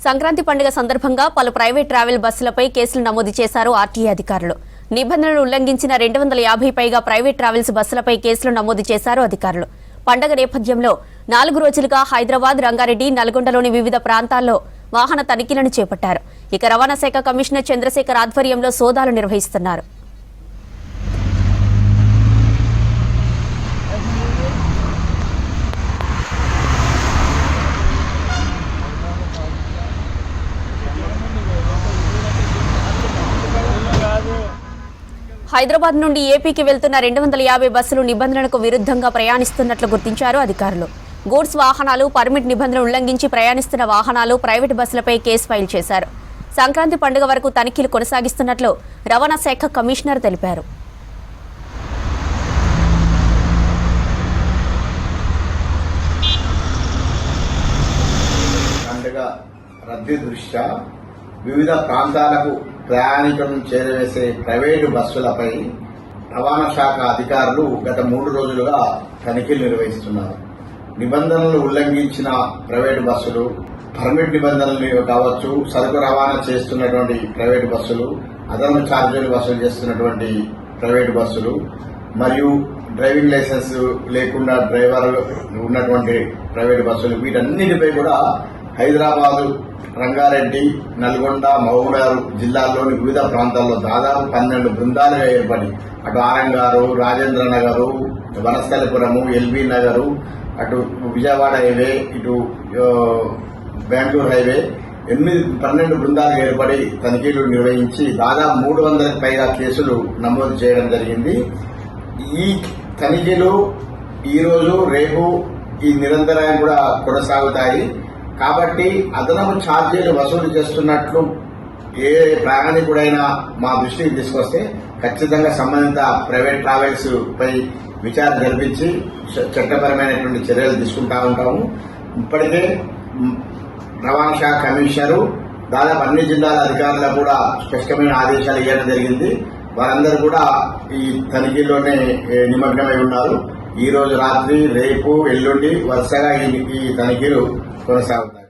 సంక్రాంతి పండుగ సందర్భంగా పలు ప్రైవేట్ ట్రావెల్ బస్సులపై కేసులు నమోదు చేశారు ఆర్టీఏ అధికారులు. నిబంధనలు ఉల్లంఘించిన 250 పైగా ప్రైవేట్ ట్రావెల్స్ బస్సులపై కేసులు నమోదు చేశారు అధికారులు. పండుగ నేపథ్యంలో 4 రోజులుగా హైదరాబాద్, రంగారెడ్డి, నల్గొండలోని వివిధ ప్రాంతాల్లో వాహన తనిఖీలను చేపట్టారు. ఇక రవాణా శాఖ కమిషనర్ చంద్రశేఖర్ ఆధ్వర్యంలో సోదాలు నిర్వహిస్తున్నారు. హైదరాబాద్ నుండి ఏపీకి వెళ్తున్న 250 బస్సులు నిబంధనలకు విరుద్ధంగా ప్రయాణిస్తున్నట్లు గుర్తించారు అధికారులు. గూడ్స్ వాహనాలు, పర్మిట్ నిబంధనలు ఉల్లంఘించి ప్రయాణిస్తున్న వాహనాలు, ప్రైవేటు బస్సులపై కేసు ఫైల్ చేశారు. సంక్రాంతి పండుగ వరకు తనిఖీలు కొనసాగిస్తున్నట్లు రవాణా శాఖ కమిషనర్ తెలిపారు. రద్దీ దృష్ట్యా వివిధ ప్రాంతాలకు ప్రయాణికులను చేరవేసే ప్రైవేటు బస్సులపై రవాణా శాఖ అధికారులు గత 3 రోజులుగా తనిఖీలు నిర్వహిస్తున్నారు. నిబంధనలు ఉల్లంఘించిన ప్రైవేటు బస్సులు, పర్మిట్ నిబంధనలు కావచ్చు, సరుకు రవాణా చేస్తున్నటువంటి ప్రైవేటు బస్సులు, అదనపు ఛార్జీలు వసూలు చేస్తున్నటువంటి ప్రైవేటు బస్సులు మరియు డ్రైవింగ్ లైసెన్స్ లేకుండా డ్రైవర్ ఉన్నటువంటి ప్రైవేటు బస్సులు, వీటన్నిటిపై కూడా హైదరాబాద్, రంగారెడ్డి, నల్గొండ, మహబూబ్నగర్ జిల్లాల్లోని వివిధ ప్రాంతాల్లో దాదాపు 12 బృందాలుగా ఏర్పడి అటు ఆరంగారు, రాజేంద్ర నగరు, వనస్థలిపురము, ఎల్బీ నగరు, అటు విజయవాడ హైవే, ఇటు బెంగళూరు హైవే 12 బృందాలు ఏర్పడి తనిఖీలు నిర్వహించి దాదాపు 300కి పైగా కేసులు నమోదు చేయడం జరిగింది. ఈ తనిఖీలు ఈరోజు, రేపు ఈ నిరంతరాయం కూడా కొనసాగుతాయి. కాబట్టి అదనపు ఛార్జీలు వసూలు చేస్తున్నట్లు ఏ ప్రయాణికుడైనా మా దృష్టికి తీసుకొస్తే ఖచ్చితంగా సంబంధిత ప్రైవేట్ ట్రావెల్స్ పై విచారణ జరిపించి చట్టపరమైనటువంటి చర్యలు తీసుకుంటా ఉంటాము. ఇప్పటికే రవాణా శాఖ కమిషనరు దాదాపు అన్ని జిల్లాల అధికారులకు కూడా స్పష్టమైన ఆదేశాలు ఇవ్వడం జరిగింది. వారందరూ కూడా ఈ తనిఖీల్లోనే నిమగ్నమై ఉన్నారు. ఈ రోజు రాత్రి, రేపు, ఎల్లుండి వరుసగా ఈ తనిఖీలు కొనసాగుతాయి.